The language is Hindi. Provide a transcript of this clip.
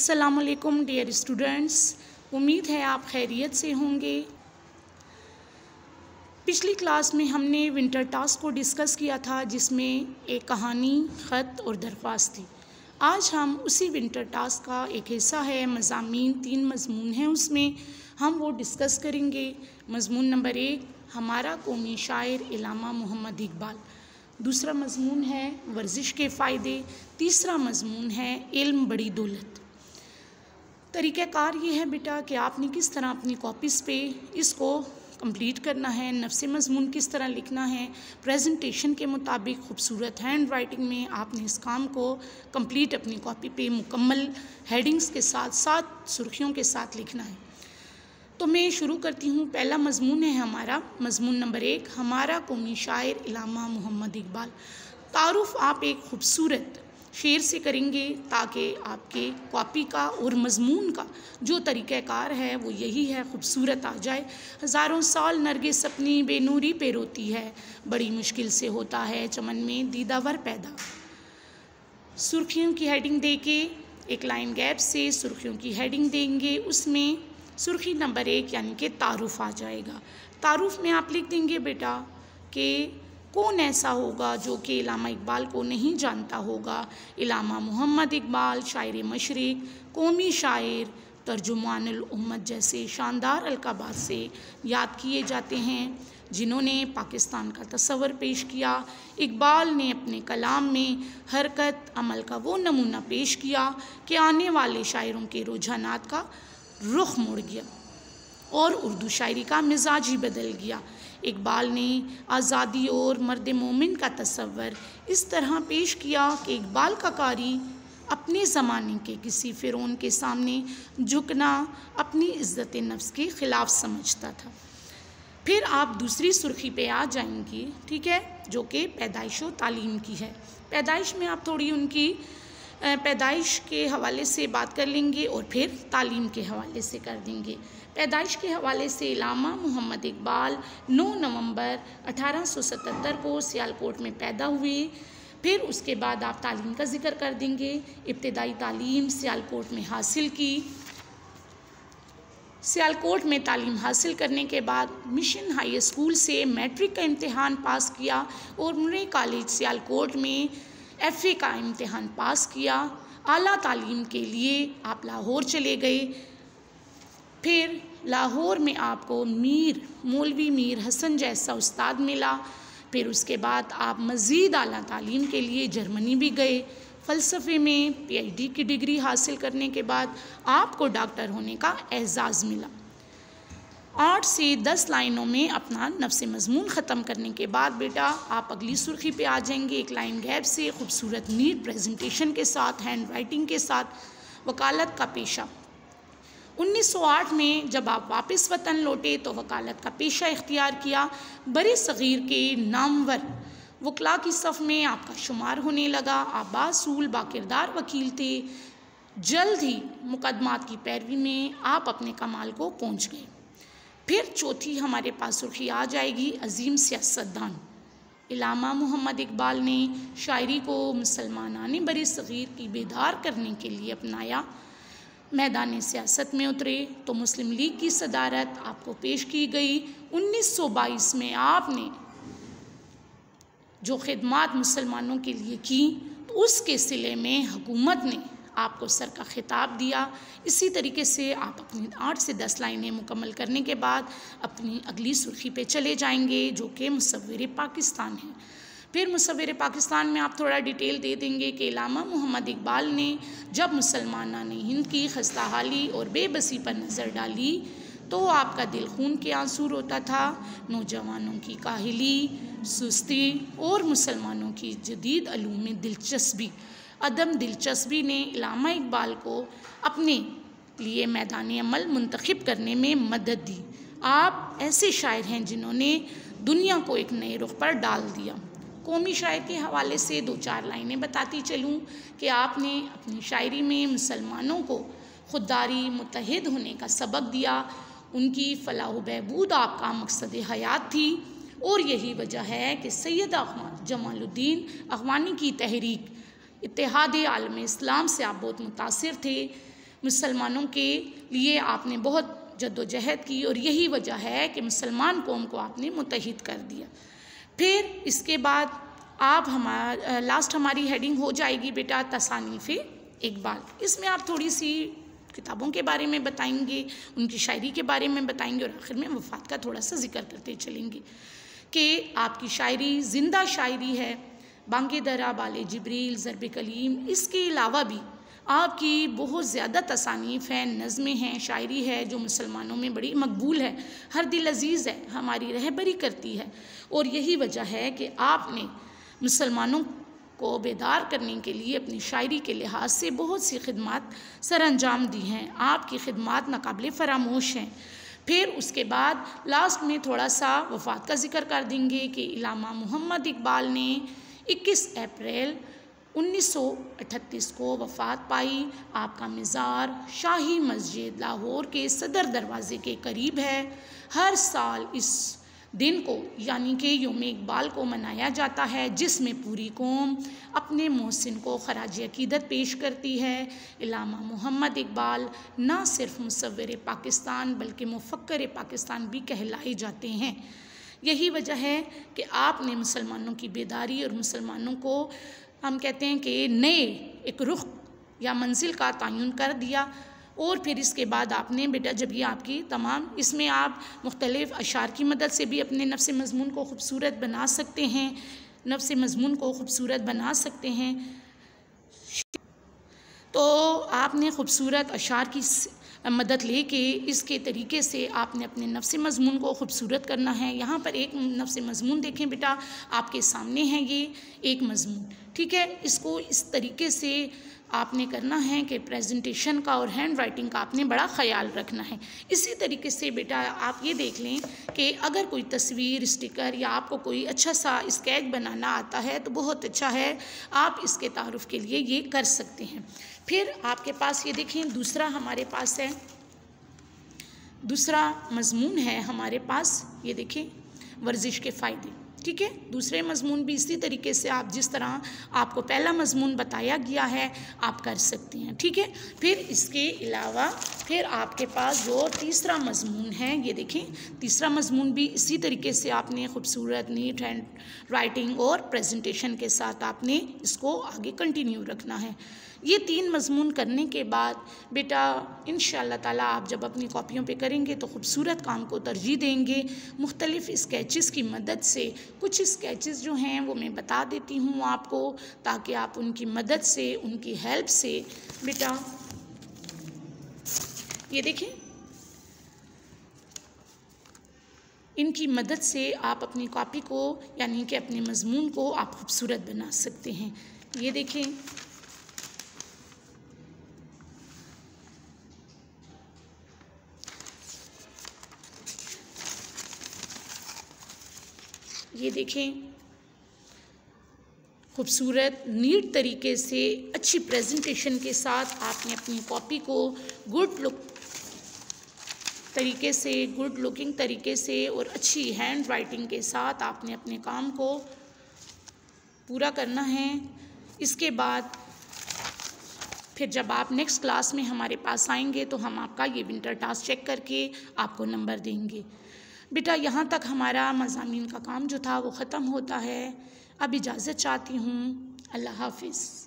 अस्सलामुअलैकुम डियर स्टूडेंट्स, उम्मीद है आप खैरियत से होंगे। पिछली क्लास में हमने विंटर टास्क को डिस्कस किया था, जिसमें एक कहानी, ख़त और दरख्वास्त थी। आज हम उसी विंटर टास्क का एक हिस्सा है, मज़ामीन 3 मज़मून हैं, उसमें हम वो डिस्कस करेंगे। मज़मून नंबर 1 हमारा कौमी शायर इलामा मोहम्मद इकबाल। दूसरा मज़मून है वर्जिश के फ़ायदे। तीसरा मज़मून है इल्म बड़ी दौलत। तरीक़ाकार ये है बेटा कि आपने किस तरह अपनी कॉपीज़ पे इसको कंप्लीट करना है, नफ्से मज़मून किस तरह लिखना है, प्रेजेंटेशन के मुताबिक खूबसूरत हैंड राइटिंग में आपने इस काम को कंप्लीट अपनी कॉपी पे मुकम्मल हेडिंग्स के साथ साथ सुर्खियों के साथ लिखना है। तो मैं शुरू करती हूँ। पहला मज़मून है हमारा, मज़मून नंबर 1 हमारा कौमी शायर इलामा मोहम्मद इकबाल। तारुफ़ आप एक खूबसूरत शेर से करेंगे ताकि आपके कॉपी का और मज़मून का जो तरीक़ाकार है वो यही है, खूबसूरत आ जाए। हज़ारों साल नरगिस अपनी बेनूरी पे रोती है, बड़ी मुश्किल से होता है चमन में दीदावर पैदा। सुर्खियों की हेडिंग दे के एक लाइन गैप से सुर्खियों की हेडिंग देंगे, उसमें सुर्खी नंबर 1 यानी कि तारुफ़ आ जाएगा। तारुफ़ में आप लिख देंगे बेटा कि कौन ऐसा होगा जो कि इलामा इकबाल को नहीं जानता होगा। इलामा मोहम्मद इकबाल शायर मशरिक़, कौमी शायर, तर्जुमानुल उम्मत जैसे शानदार अलक़ाबात से याद किए जाते हैं, जिन्होंने पाकिस्तान का तस्वर पेश किया। इकबाल ने अपने कलाम में हरकत अमल का वो नमूना पेश किया कि आने वाले शायरों के रुझानात का रुख मुड़ गया और उर्दू शायरी का मिजाज ही बदल गया। इकबाल ने आज़ादी और मर्द मोमिन का तस्वर इस तरह पेश किया कि इकबाल का कारी अपने ज़माने के किसी फ़िरौन के सामने झुकना अपनी इज़्ज़त नफ्स के ख़िलाफ़ समझता था। फिर आप दूसरी सुर्खी पे आ जाएंगी, ठीक है, जो कि पैदाइश व तालीम की है। पैदाइश में आप थोड़ी उनकी पैदाइश के हवाले से बात कर लेंगे और फिर तालीम के हवाले से कर देंगे। पैदाइश के हवाले से इलामा मोहम्मद इकबाल 9 नवंबर 1877 को सियालकोट में पैदा हुए। फिर उसके बाद आप तालीम का जिक्र कर देंगे। इब्तिदाई तालीम सियालकोट में हासिल की। सियालकोट में तालीम हासिल करने के बाद मिशन हाई स्कूल से मैट्रिक का इम्तिहान पास किया और मुरे कॉलेज सियालकोट में FA का इम्तिहान पास किया। आला तालीम के लिए आप लाहौर चले गए। फिर लाहौर में आपको मौलवी मीर हसन जैसा उस्ताद मिला। फिर उसके बाद आप मज़ीद आला तालीम के लिए जर्मनी भी गए। फ़लसफ़े में PhD की डिग्री हासिल करने के बाद आपको डॉक्टर होने का एज़ाज़ मिला। 8 से 10 लाइनों में अपना नफ्से मज़मून ख़त्म करने के बाद बेटा आप अगली सुर्खी पे आ जाएंगे, एक लाइन गैप से खूबसूरत नीट प्रेजेंटेशन के साथ, हैंड राइटिंग के साथ। वकालत का पेशा। 1908 में जब आप वापस वतन लौटे तो वकालत का पेशा इख्तियार किया। बरे सग़ीर के नामवर वकला की सफ़ में आपका शुमार होने लगा। आप बासूल बाकिरदार वकील थे। जल्द ही मुकदमात की पैरवी में आप अपने कमाल को पहुँच गए। फिर चौथी हमारे पास सुर्खी आ जाएगी, अजीम सियासतदान। इलामा मोहम्मद इकबाल ने शायरी को मुसलमानाने बरे सग़ीर की बेदार करने के लिए अपनाया। मैदान सियासत में उतरे तो मुस्लिम लीग की सदारत आपको पेश की गई। 1922 में आपने जो खिदमात मुसलमानों के लिए की तो उसके सिले में हुकूमत ने आपको सर का खिताब दिया। इसी तरीके से आप अपनी 8 से 10 लाइनें मुकम्मल करने के बाद अपनी अगली सुर्खी पे चले जाएंगे, जो कि मुसव्विर पाकिस्तान है। फिर मुसव्विर पाकिस्तान में आप थोड़ा डिटेल दे देंगे कि इलामा मोहम्मद इकबाल ने जब मुसलमानाने हिंद की खस्ता हाली और बेबसी पर नज़र डाली तो आपका दिल खून के आंसू रोता था। नौजवानों की काहिली, सुस्ती और मुसलमानों की जदीद अलूम में अदम दिलचस्पी ने इलामा इकबाल को अपने लिए मैदान अमल मुंतखब करने में मदद दी। आप ऐसे शायर हैं जिन्होंने दुनिया को एक नए रुख पर डाल दिया। कौमी शायर के हवाले से 2-4 लाइनें बताती चलूँ कि आपने अपनी शायरी में मुसलमानों को खुददारी, मुत्तहिद होने का सबक दिया। उनकी फलाह बहबूद आपका मकसद हयात थी और यही वजह है कि सैयद अहमद जमालुद्दीन अखवानी की तहरीक इत्तेहाद आलम इस्लाम से आप बहुत मुतासिर थे। मुसलमानों के लिए आपने बहुत जद्दोजहद की और यही वजह है कि मुसलमान कौम को आपने मुत्तहिद कर दिया। फिर इसके बाद आप लास्ट हमारी हेडिंग हो जाएगी बेटा तसानीफ़ इकबाल। इसमें आप थोड़ी सी किताबों के बारे में बताएंगे, उनकी शायरी के बारे में बताएंगे और आखिर में वफ़ात का थोड़ा सा जिक्र करते चलेंगे कि आपकी शायरी ज़िंदा शायरी है। बांगे दरा, बाले जिब्रील, ज़रब कलीम, इसके अलावा भी आपकी बहुत ज़्यादा तसानीफ़ हैं, नज़में हैं, शायरी है जो मुसलमानों में बड़ी मकबूल है, हर दिल अज़ीज़ है, हमारी रहबरी करती है। और यही वजह है कि आपने मुसलमानों को बेदार करने के लिए अपनी शायरी के लिहाज से बहुत सी खिदमात सर अंजाम दी हैं। आपकी खिदमात नाकाबिले फ़रामोश हैं। फिर उसके बाद लास्ट में थोड़ा सा वफ़ात का जिक्र कर देंगे कि इल्लामा मोहम्मद इकबाल ने 21 अप्रैल 1938 को वफ़ात पाई। आपका मज़ार शाही मस्जिद लाहौर के सदर दरवाज़े के करीब है। हर साल इस दिन को यानी कि यौम इकबाल को मनाया जाता है, जिसमें पूरी कौम अपने मोहसिन को खराज अक़ीदत पेश करती है। इल्लामा मोहम्मद इकबाल ना सिर्फ मुसव्विर पाकिस्तान बल्कि मुफ़क्किर पाकिस्तान भी कहलाए जाते हैं। यही वजह है कि आपने मुसलमानों की बेदारी और मुसलमानों को हम कहते हैं कि नए एक रुख या मंजिल का तयन कर दिया। और फिर इसके बाद आपने बेटा जब ये आपकी तमाम इसमें आप मुख्तलिफ़ अशार की मदद से भी अपने नफ्स मज़मून को ख़ूबसूरत बना सकते हैं, नफ्स मज़मून को ख़ूबसूरत बना सकते हैं। तो आपने ख़ूबसूरत अशार की मदद लेके इसके तरीके से आपने अपने नफ्स मज़मून को ख़ूबसूरत करना है। यहाँ पर एक नफ्स मज़मून देखें बेटा, आपके सामने है ये एक मज़मून, ठीक है। इसको इस तरीके से आपने करना है कि प्रेजेंटेशन का और हैंड राइटिंग का आपने बड़ा ख़याल रखना है। इसी तरीके से बेटा आप ये देख लें कि अगर कोई तस्वीर, स्टिकर या आपको कोई अच्छा सा स्केच बनाना आता है तो बहुत अच्छा है, आप इसके तारुफ़ के लिए ये कर सकते हैं। फिर आपके पास ये देखें दूसरा हमारे पास है, दूसरा मज़मून है हमारे पास, ये देखें वर्जिश के फ़ायदे, ठीक है। दूसरे मज़मून भी इसी तरीके से आप जिस तरह आपको पहला मज़मून बताया गया है आप कर सकते हैं, ठीक है। फिर इसके अलावा फिर आपके पास जो तीसरा मज़मून है, ये देखें तीसरा मज़मून भी इसी तरीके से आपने ख़ूबसूरत नीट हैंड राइटिंग और प्रेजेंटेशन के साथ आपने इसको आगे कंटिन्यू रखना है। ये 3 मज़मून करने के बाद बेटा इंशाअल्लाह ताला आप जब अपनी कॉपियों पे करेंगे तो ख़ूबसूरत काम को तरजीह देंगे। मुख्तलिफ़ स्केचेस की मदद से कुछ स्केचेस जो हैं वो मैं बता देती हूँ आपको, ताकि आप उनकी मदद से, उनकी हेल्प से बेटा ये देखें, इनकी मदद से आप अपनी कॉपी को यानी कि अपने मज़मून को आप खूबसूरत बना सकते हैं। ये देखें, ये देखें खूबसूरत नीट तरीके से अच्छी प्रेजेंटेशन के साथ आपने अपनी कॉपी को गुड लुकिंग तरीके से और अच्छी हैंड राइटिंग के साथ आपने अपने काम को पूरा करना है। इसके बाद फिर जब आप नेक्स्ट क्लास में हमारे पास आएंगे तो हम आपका ये विंटर टास्क चेक करके आपको नंबर देंगे। बेटा यहाँ तक हमारा मज़ामीन का काम जो था वो ख़त्म होता है। अब इजाज़त चाहती हूँ। अल्लाह हाफ़िज़।